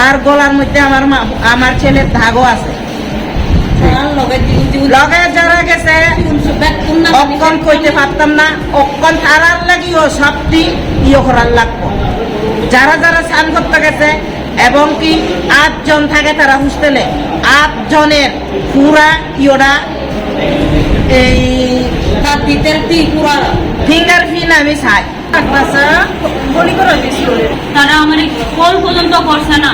আর গলার মধ্যে আমার ছেলের ধাগও আছে। লগে যারা গেছে অক্ষণ কইতে পারতাম না, অক্ষণ তারার লাগিও সবটি করার লাগবো। যারা যারা স্নান করতে গেছে এবং কি 8 জন থাকে তারা হোস্টেলে, 8 জনের পুরা এই ফিঙ্গার প্রিন্ট আমি চাই। তারা আমার কল পর্যন্ত করছে না।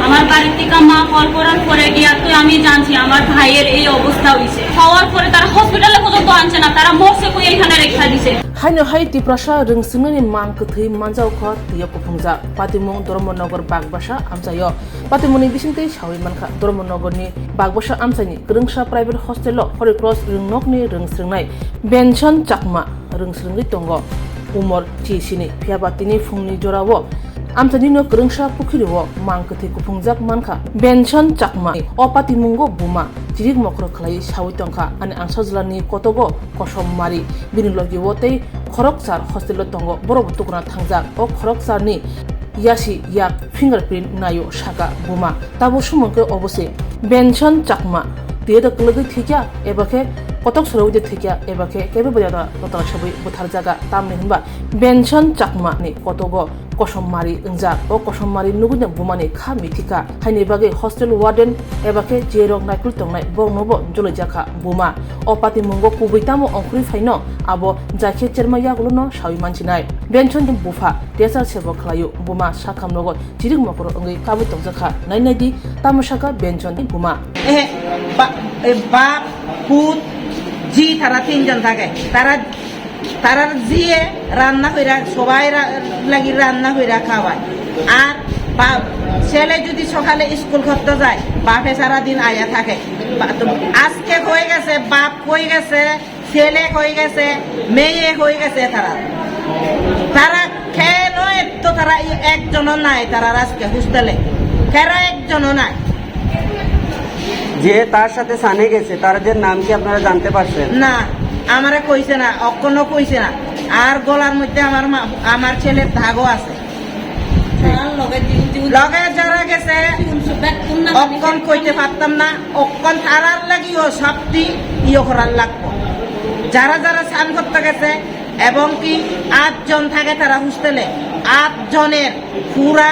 আমার বাড়ির থেকে মা কল করার পরে গিয়া তো আমি জানছি আমার ভাইয়ের এই অবস্থা হয়েছে। হওয়ার পরে তারা হসপিটালে পর্যন্ত আনছে না, তারা মরছে কই এখানে রেখা দিছে। হাইনো হাই তিপ্রাসা রংসিংনি মান কথৈ মানজাও খ তিয় কুফুংজা পাতিমুং ধর্মনगर बागबासा আমজায় পাতিমুনি বিসিংতै সাवै मानखा धर्मनगरनि बागबासा আমজাयनि गृंसा प्राइवेट हस्टेल हरिक्रस रंनकनि रंस्रिंनाय बेनसन चाकमा रंस्रिंगै दङ उमर चिसिनि फियाबातिनि फुंनि जरावो আমজাनिनो गृंसा पुखिरिवो मान कथै कुफुंजाक मानखा बेनसन चाकमा अपातिमुंगो बुमा जिरिक मखर खलाय सावै तंखा आनि आंसाजलानि कतगो कसम मारि बिनिलगिवतै खरकसार हस्टेल दङ बरब तुकना थांजाक अ खरकसारनि यासि याक फिंगारप्रिन्ट नायो सागा बुमा ताबो सुमंके अबसे बेनसन चाकमा तेद कलगै थैया एबाखे कतक सरौदे थैया एबाखे केबे बजादा लतरा सबै बुथार जागा तामनि होनबा बेनसन चाकमा नि कतगो कसममारि ओंजा अ कसममारि नुगुन बुमानि खा मिथिका हाइनि बागै हस्टेल वार्डेन एबाखे जेरक नायकुल तंनाय बंनबो जलैजाखा बुमा अ पातिमुंगो कुबैतामो अंकुरि फाइनो आबो जाखे चेरमाया गुलनो सावि मानसिनाय बेनसन जों बुफा देसार सेबो खलायो बुमा साखामनगो जिरिक मकर अंगै काबु तंजाखा नायनायदि तामसाका बेनसन बुमा बाप पुत জি তারা 3 জন থাকে। তারা জিয়ে রান্না কইরা সবাই লাগি রান্না কইরা খাওয়ায়। আর ছেলে যদি সকালে স্কুল করতে যায় বাপে সারাদিন আয়া থাকে। আজকে হয়ে গেছে, বাপ হয়ে গেছে, ছেলে হয়ে গেছে, মেয়ে হয়ে গেছে। তারা কেন এত তারা একজনও নাই, তারা আজকে হোস্টেলে কেরা একজনও নাই। যে তার সাথে সানে গেছে তাদের নাম কি আপনারা জানতে পারছেন? না, আমারে কইছে না, অক্ষণও কইছে না। আর গলার মধ্যে আমার ছেলের ধাগও আছে। লগে যারা গেছে অক্ষণ কইতে পারতাম না, অক্ষণ তারার লাগিও সবটি করার লাগবো। যারা যারা স্নান করতে গেছে এবং কি 8 জন থাকে তারা হোস্টেলে, 8 জনের পুরা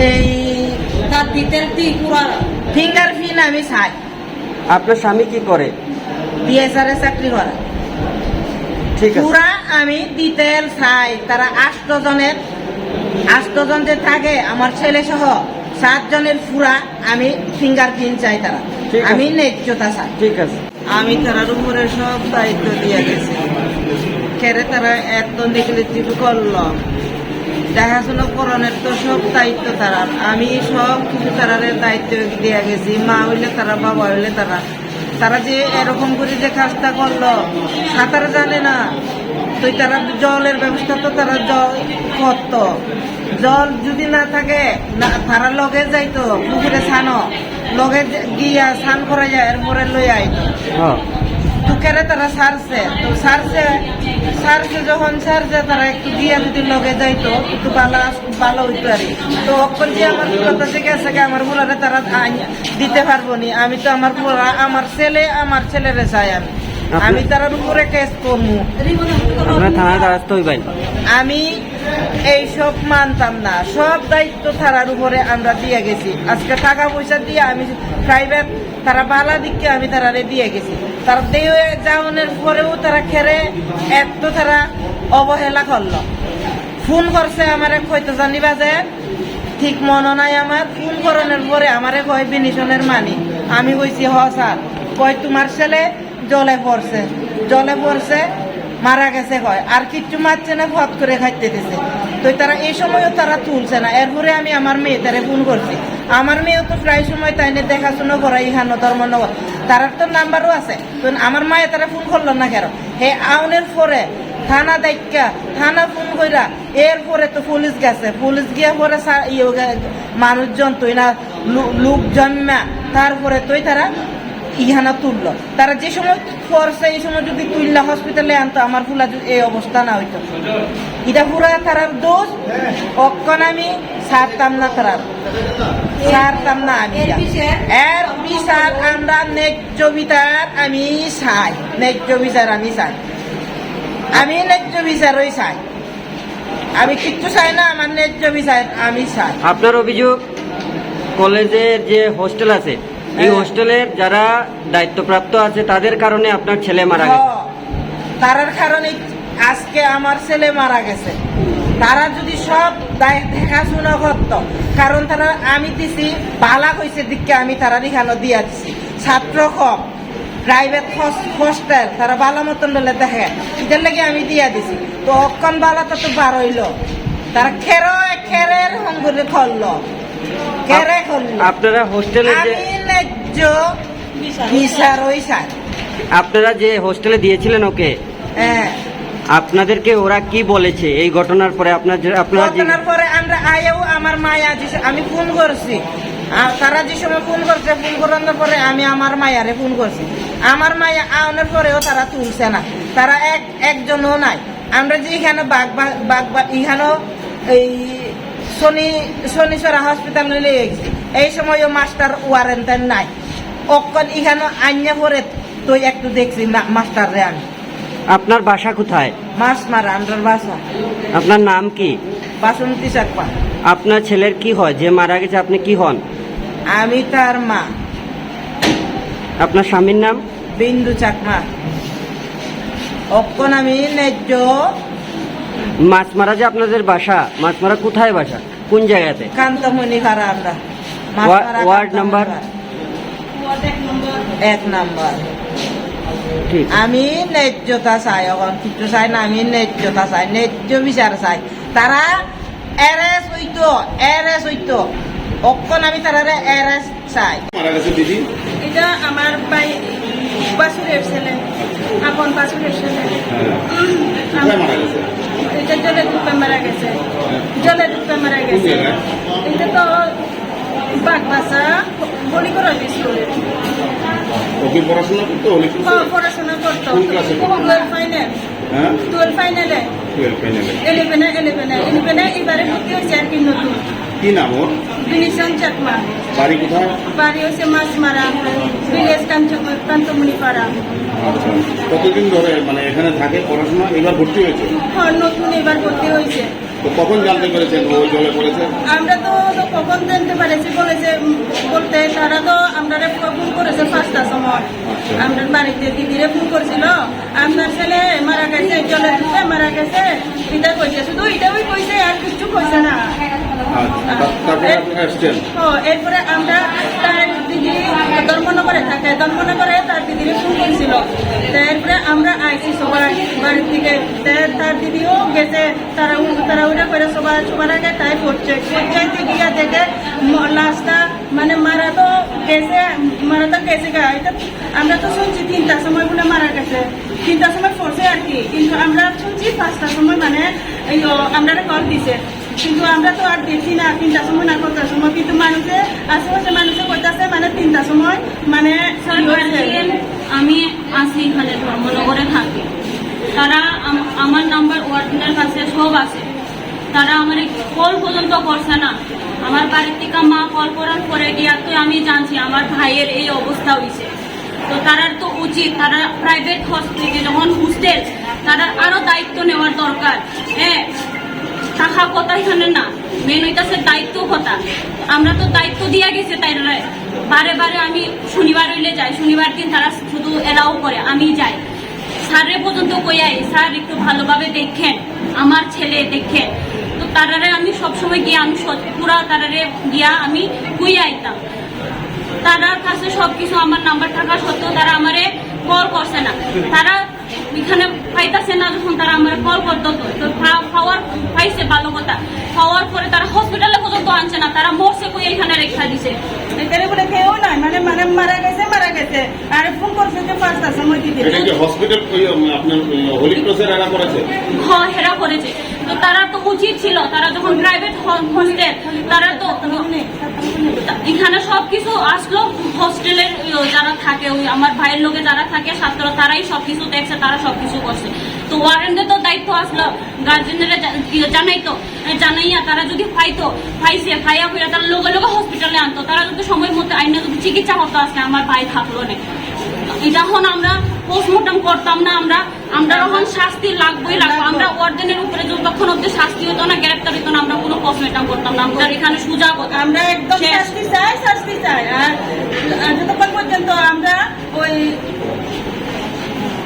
এই ফিঙ্গার প্রিন্ট আমি চাই। আপনার স্বামী কি করে? বিএসআর চাকরি করে। ঠিক আছে, পুরা আমি ডিটেল চাই। তারা 8 জন যে থাকে আমার ছেলে সহ 7 জনের পুরা আমি ফিঙ্গার প্রিন্ট চাই। তারা আমি ন্যায্যতা চাই। ঠিক আছে, আমি তারার উপরে সব দায়িত্ব দিয়ে গেছি। কেরে তারা এত নেগলিজিবল করলো, দেখাশোনা করণের তো সব দায়িত্ব তারা। আমি সব কিছু তারার দায়িত্ব দিয়ে গেছি। মা হইলে তারা, বাবা হইলে তারা যে এরকম করে যে কাজটা করলো, সাঁতার জানে না তো তারা জলের ব্যবস্থা তো তারা জল করতো। জল যদি না থাকে তারা লগে যাইতো পুকুরে ছানো, লগে গিয়া স্নান করা যায়, এরপরে লই আইতো। তুকেরে তারা সারছে যখন সারছে তারা একটু গিয়া যদি লগে যাইতো একটু ভালো হইতো আর। তো অক্ষর যে আমার কথা থেকে আছে আমার বুড়ারে তারা দিতে পারবো নি। আমি তো আমার বুড়া, আমার ছেলেরে চাই। আমি তার উপরে কেস করবো। আমি এই সব মানতাম না, সব দায়িত্ব তারার উপরে আমরা দিয়ে গেছি। আজকে টাকা পয়সা দিয়ে আমি প্রাইভেট তারা বালা দিককে আমি তারারে দিয়ে গেছি। তারা দিয়ে যাওয়ানোর পরেও তারা খেরে এত তারা অবহেলা করলো। ফোন করছে আমারে কইতো জানিবা যে ঠিক মনে নাই আমার। ফোন করানোর পরে আমারে কয় বিনিশনের মানি। আমি কইছি হ স্যার। কয় তোমার ছেলে জলে পড়ছে মারা গেছে। কয় আর কিচ্ছু মারছে না, ফট করে খাইতে দিছে। তো তারা এই সময়ও তারা তুলছে না। এরপরে আমি আমার মেয়ে তারে ফোন করছি। আমার মেয়েও তো প্রায় সময় তাই নিয়ে দেখাশোনা করে ইহানো ধর্মনগর, তার তো নাম্বারও আছে। তো আমার মায়ে তারা ফোন করলো না কেন? হে আউনের পরে থানা ফোন কইরা এরপরে তো পুলিশ গেছে। পুলিশ গিয়ে পরে মানুষজন তুই না লোক জন্মা, তারপরে তুই তারা ইহানা তুললো। তারা যে সময় করছে এই সময় যদি তুললা হসপিটালে আনতো আমার ফুলা এই অবস্থা না হইতো। এটা পুরা তারার দোষ, অক্ষণ আমি ছাড়তাম না, ছাড়তাম না আমি। এর বিচার আমরা ন্যায্য বিচার আমি চাই, ন্যায্য বিচার আমি চাই, আমি ন্যায্য বিচারই চাই। আমি কিচ্ছু চাই না, আমার ন্যায্য বিচার আমি চাই। আপনার অভিযোগ কলেজের যে হোস্টেল আছে এই হোস্টেলের যারা দায়িত্বপ্রাপ্ত আছে তাদের কারণে আপনার ছেলে মারা গেছে। তারার কারণে আজকে আমার ছেলে মারা গেছে। তারা যদি সব দেখাশোনা করত, কারণ তারা আমি দিছি বালা হয়েছে দিকে আমি তারা এখানে দিয়া দিছি। ছাত্র কম, প্রাইভেট হোস্টেল তারা বালা মতন বলে দেখে, এটার লাগে আমি দিয়া দিছি। তো অক্ষণ বালাটা তো বার হইল, তারা খেরের হঙ্গুরে করলো, খেরে করলো। আপনারা হোস্টেলে যে আমি ন্যায্য বিচার ওই চাই। আপনারা যে হোস্টেলে দিয়েছিলেন ওকে, হ্যাঁ, আপনাদেরকে ওরা কি বলেছে এই ঘটনার পরে? আপনারা ঘটনার পরে আমরা আয়েও আমার মায়া আমি ফোন করছি, তারা যে সময় ফোন করছে, ফোন করানোর পরে আমি আমার মায়ারে ফোন করছি। আমার মায়া আওয়ানোর পরেও তারা তুলছে না, তারা একজনও নাই। আমরা যে এখানে এখানেও এই শনিচরা হসপিটালে নিয়ে গেছি, এই সময়ও মাস্টার ওয়ারেন্ট নাই। অক্ষণ এখানে আইনে পরে তো একটু দেখছি মাস্টার রে আমি। আপনার বাসা কোথায়? মাছ মারা আমরার বাসা। আপনার নাম কি? বাসন্তী চাকমা। আপনার ছেলের কি হয় যে মারা গেছে? আপনি কি হন? আমি তার মা। আপনার স্বামীর নাম? বিন্দু চাকমা। অক্ষণ আমি ন্যায্য মাছমারা যে আপনাদের বাসা, মাছমারা কোথায় বাসা, কোন জায়গাতে? কান্তমণি ভাড়া আমরা। Ward number? 1 নাম্বার। ঠিক। আমি ন্যায্যতা চাই, এখন কিছু চাই না, আমি ন্যায্যতা চাই, ন্যায্য বিচার চাই। তারা এরেস হইতো, অক্ষণ আমি তারা এরেস চাই। মারা গেছে দিদি, এটা আমার বাসুরের ছেলে, আপন বাসুরের ছেলে। কোথায় মারা গেছে? এটা জলে ডুবে মারা গেছে, জলে ডুবে মারা গেছে। এটা তো বাগবাসা বলি করা স্কুলে ও কি পড়াশোনা করতো? পড়াশোনা করতো। কোন ক্লাসে? 12 ফাইনাল। হ্যাঁ, 12 ফাইনালে, 12 ফাইনালে। 11 এবারে ভর্তি হয়েছে আর কি নতুন। কি নাম ওর? বিনিশন চাকমা। বাড়ি কোথায়? বাড়ি হচ্ছে মাছমারা, ভিলেজ কান্তমণি পাড়া। আচ্ছা, কতদিন ধরে মানে এখানে থাকে পড়াশোনা? এবার ভর্তি হয়েছে? নতুন এবার ভর্তি হয়েছে। তো কখন জানতে পেরেছেন ও ওই জলে পড়েছে? আমরা তো কখন জানতে পারেছি বলেছে বলতে, তারা তো আমরা ফোন করেছে 5টার সময়। আমরা বাড়িতে দিদিরে ফোন করছিল, আপনার ছেলে মারা গেছে, জলে ডুবে মারা গেছে, এটা কইছে, শুধু এটাই কইছে, আর কিছু কইছে না। তারপরে আপনি আসছেন? এরপরে আমরা তার দিদি ধর্মনগরে থাকে, ধর্মনগরে তার দিদিরে ফোন করেছিল। এরপরে আমরা আইছি সবাই বাড়ির থেকে, তার দিদিও গেছে, তারা ওটা করে সবার আগে তাই পঞ্চায়েতে গিয়া দেখে লাশটা মানে মারা তো গেছে গা। এটা আমরা তো শুনছি 3টার সময় বলে মারা গেছে, 3টার সময় পড়ছে আর কি, কিন্তু আমরা শুনছি 5টার সময় মানে আমরা কল দিছে, কিন্তু আমরা তো আর দেখি না 3টার সময় না 4টার সময়, কিন্তু মানুষে আশেপাশে মানুষে করতেছে মানে 3টার সময় মানে আমি আছি এখানে ধর্মনগরে থাকি। তারা আমার নাম্বার ওয়ার্ডের কাছে সব আছে, তারা আমার কল পর্যন্ত করছে না। আমার বাড়ির থেকে মা কল করার পরে গিয়া তো আমি জানছি আমার ভাইয়ের এই অবস্থা হয়েছে। তো তারার তো উচিত, তারা প্রাইভেট হসপিটালে যখন হোস্টেল, তারা আরো দায়িত্ব নেওয়ার দরকার। হ্যাঁ, টাকা কথা এখানে না, মেন হইতাছে দায়িত্ব কথা। আমরা তো দায়িত্ব দিয়া গেছে, তাই বারে বারে আমি শনিবার হইলে যাই, শনিবার দিন তারা শুধু এলাও করে, আমি যাই। স্যারে পর্যন্ত কইয়াই, স্যার একটু ভালোভাবে দেখেন, আমার ছেলে দেখেন। তো তারারে আমি সবসময় গিয়ে আমি পুরা তারারে গিয়া আমি কইয়া আইতাম। তারার কাছে সবকিছু আমার নাম্বার থাকা সত্ত্বেও তারা আমারে কল করছে না। তারা এখানে পাইতাছে না, যখন তারা আমার কল করতো তো পাওয়ার পাইছে ভালো কথা, পাওয়ার পরে তারা হসপিটালে পর্যন্ত আনছে না, তারা মরছে কই এখানে রেখা দিছে। এখানে বলে কেউ নাই, মানে মানে মারা গেছে আর ফোন করছে যে 5টার সময় দিতে। এটা কি হসপিটাল আপনার হোলি ক্রসের এরা করেছে? হেরা করেছে। তো তারা তো উচিত ছিল, তারা যখন প্রাইভেট হোস্টেল, তারা তো এখানে সবকিছু আসলো হোস্টেলের যারা থাকে, ওই আমার ভাইয়ের লোকে যারা থাকে ছাত্র, তারাই সবকিছু দেখছে, তারা সবকিছু করছে। তো ওয়ারেন্টের তো দায়িত্ব আসলো গার্জেনরা জানাইতো, জানাইয়া তারা যদি ফাইছে ফাইয়া ফিরে তারা লোকে লোকে হসপিটালে আনতো, তারা যদি সময় মতো আইনে যদি চিকিৎসা হতো আসলে আমার ভাই থাকলো না। যখন আমরা পোস্টমর্টম করতাম না, আমরা যখন শাস্তি লাগবোই লাগবো, আমরা ওয়ার্ডেনের উপরে যতক্ষণ অব্দি শাস্তি হতো না, গ্রেপ্তার হতো না, আমরা কোনো পোস্টমর্টম করতাম না। আমরা এখানে সুজা আমরা একদম শাস্তি চাই। আর যতক্ষণ পর্যন্ত আমরা ওই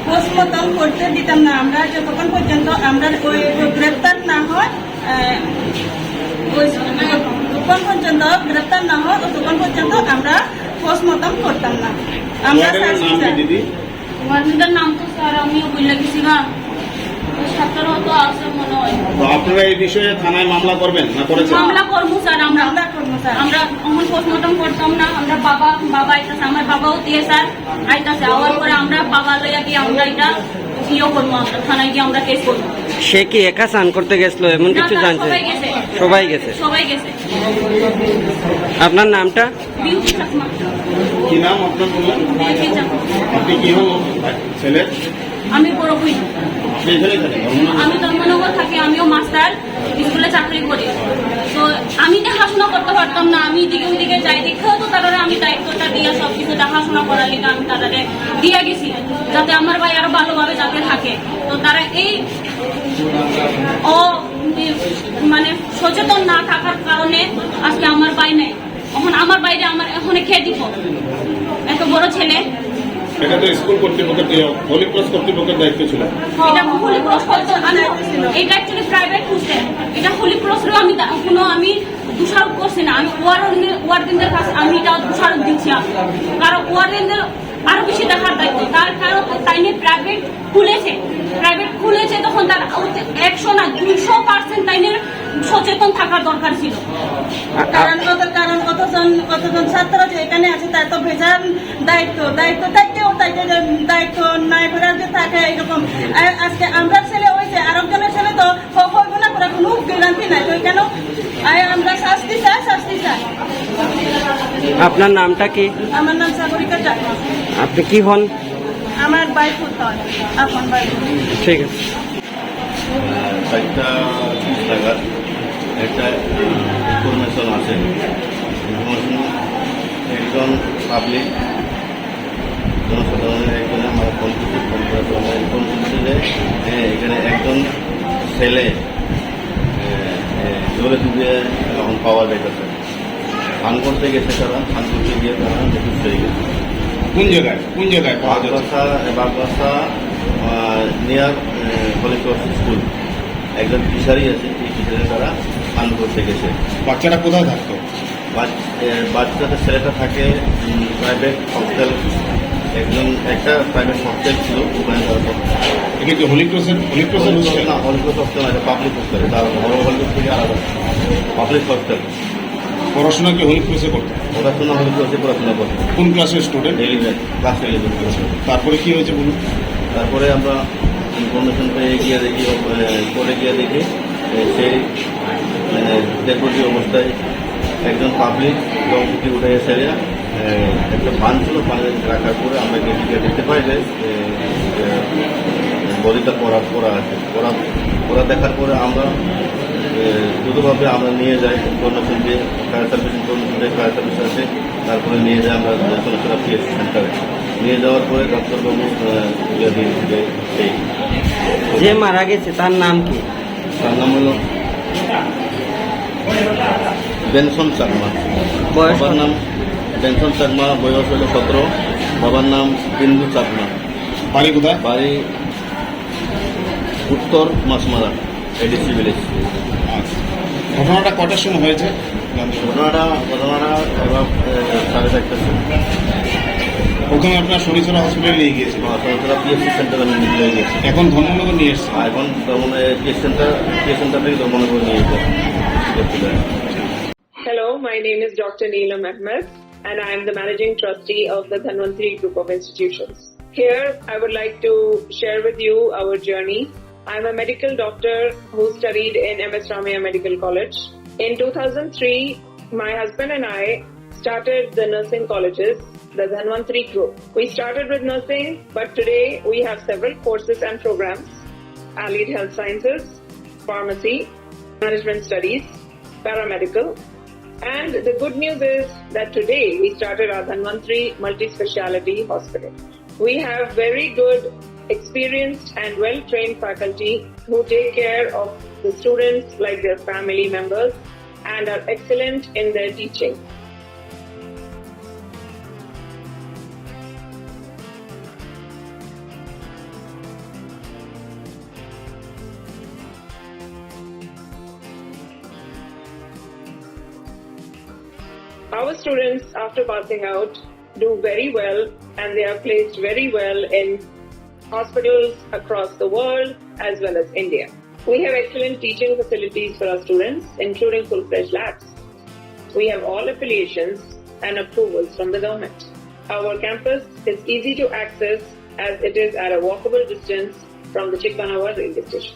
পোস্টমর্টম করতে দিতাম না, আমরা যতক্ষণ পর্যন্ত আমরা ওই গ্রেপ্তার না হয়, যতক্ষণ পর্যন্ত গ্রেপ্তার না হয় ততক্ষণ পর্যন্ত আমরা পোস্টমর্টম করতাম না। আমরা শাস্তি চাই। দিদি ওয়ার্ডেনের নাম তো স্যার আমিও বলে গেছি না, ছাত্র তো আছে মনে হয়। তো আপনারা এই বিষয়ে থানায় মামলা করবেন না করেছেন? মামলা করবো স্যার, আমরা স্যার। আমরা অমন পোস্টমর্টম করতাম না। আমরা বাবা আইতাছে, আমার বাবাও দিয়ে স্যার আইতাছে, আওয়ার পরে আমরা বাবা লইয়া গিয়ে আমরা এটা ইয়ে করবো, আমরা থানায় গিয়ে আমরা কেস করবো। সে কি একা স্নান করতে গেছিল এমন কিছু না, জানছে? সবাই গেছে। আপনার নামটা? বিউটি চাকমা। কি নাম আপনার বললেন? বিউটি চাকমা। আপনি কি হন ছেলের? আমি বড় হই, আপনি এখানেই থাকেন? আমি ধর্মনগর থাকি, আমিও মাস্টার স্কুলে চাকরি করি। তো আমি দেখাশোনা করতে পারতাম না, আমি এদিকে ওইদিকে যাই, দেখেও তো তারা আমি দায়িত্বটা দিয়ে সবকিছু দেখাশোনা করার লিগে আমি তাদের দিয়ে গেছি, যাতে আমার ভাই আরো ভালোভাবে যাতে থাকে। তো তারা এই মানে সচেতন না থাকার কারণে আজকে আমার ভাই নেই। এখন আমার বাইরে আমার এখন খেয়ে দিব, এত বড় ছেলে। এটা তো স্কুল কর্তৃপক্ষের, হোলি ক্রস কর্তৃপক্ষের দায়িত্ব ছিল। এটা হোলি ক্রস এটা অ্যাকচুয়ালি প্রাইভেট হোস্টেল, এটা হোলি ক্রসেরও আমি দোষারোপ করছি না। আমি ওয়ার্ডেনদের কাছে আমি এটা দোষারোপ দিচ্ছি, কারণ ওয়ার্ডেনদের আরো বেশি দেখার দায়িত্ব। তার কারণ তাই নিয়ে প্রাইভেট খুলেছে তখন তার 100 না 200% তাই নিয়ে সচেতন থাকার দরকার ছিল। কারণ কতজন ছাত্র যে এখানে আছে তার তো ভেজাল দায়িত্ব থাকতেও দায়িত্ব নাই করে যে থাকে এরকম। আজকে আমরা ছেলে হয়েছে, আরেকজনের ছেলে তো হইব না করে কোনো গ্যারান্টি নাই। তো কেন আমরা শাস্তি চাই। আপনার নামটা কি? আমার নাম সাগরিকা চাকমা। আপনি কি হন? আমার ভাই ফুটন, আপন ভাই। ঠিক আছে। 4:30 নাগাদ একটা ইনফরমেশন আছে। একজন পাবলিক জনসাধারণের একজনে আমার ফোন করছে যে এখানে একজন ছেলে জোরে ডুবে এখন পাওয়া যাইতেছে। ধান করতে গেছে তারা, ধান করতে গিয়ে তারা নিখোঁজ হয়ে গেছে। কোন জায়গায় পাওয়া যাচ্ছে? বাগবাসা নিয়ার হোলি ক্রস স্কুল একজন ফিশারি আছে, এই ফিশারি তারা ধান করতে গেছে। বাচ্চারা কোথায় থাকতো? বাচ্চাদের ছেলেটা থাকে প্রাইভেট হস্টেল, একটা প্রাইভেট হস্টেল ছিল ওখানে তারা এটা কি হোলি ক্রসের হোস্টেল? না, হোলি ক্রস হস্টেল আছে, পাবলিক হস্টেল। তার বড় হোলি ক্রস থেকে আলাদা পাবলিক হস্টেল। পড়াশোনা কি হোলি ক্রসে করতো? পড়াশোনা হোলি ক্রসে পড়াশোনা করতো। কোন ক্লাসের স্টুডেন্ট? ক্লাস 11। তারপরে কি হয়েছে বলুন? তারপরে আমরা ইনফরমেশন পেয়ে গিয়ে দেখি, পরে গিয়ে দেখি সেই ডেপুটি অবস্থায় একজন পাবলিক জলটি উঠে এসে একটা পান ছিল, পানে রাখার পরে আমরা গিয়ে দেখতে পাই যে বডিটা পড়া আছে। পড়া দেখার পরে আমরা দ্রুতভাবে আমরা নিয়ে যাই ইনফরমেশন দিয়ে, ফায়ার সার্ভিস আছে। তারপরে নিয়ে যাই আমরা সোনাচুরা পিএসসি সেন্টারে। নিয়ে যাওয়ার পরে ডাক্তারবাবু যে মারা গেছে তার নাম কি? তার নাম হলো বেনসন চাকমা। বয়স? বাবার নাম বেনসন চাকমা, বয়স হলো 17। বাবার নাম বিন্দু চাকমা। বাড়ি কোথায়? বাড়ি উত্তর মাছমারা, এডিসি ভিলেজ। আচ্ছা। ঘটনাটা কটার সময় হয়েছে? ঘটনাটা এবার 4:30। প্রথমে আপনার শনিচরা হসপিটালে নিয়ে গিয়েছিল, সোনাচুরা পিএসসি সেন্টারে আমি নিয়ে গেছি। এখন ধর্মনগর নিয়ে এসছে। এখন পিএস সেন্টার থেকে ধর্মনগর নিয়ে যেতে। Hello, my name is Dr. Neelam Ahmed and I am the Managing Trustee of the Dhanvantri Group of Institutions. Here, I would like to share with you our journey. I am a medical doctor who studied in MS Ramaiah Medical College. In 2003, my husband and I started the nursing colleges, the Dhanvantri group. We started with nursing, but today we have several courses and programs: allied health sciences, pharmacy, management studies, paramedical. And the good news is that today we started our Dhanvantri multi-speciality hospital. We have very good, experienced and well-trained faculty who take care of the students like their family members and are excellent in their teaching. Our students, after passing out, do very well, and they are placed very well in hospitals across the world as well as India. We have excellent teaching facilities for our students, including full-fledged labs. We have all affiliations and approvals from the government. Our campus is easy to access as it is at a walkable distance from the Chikpanawar railway station.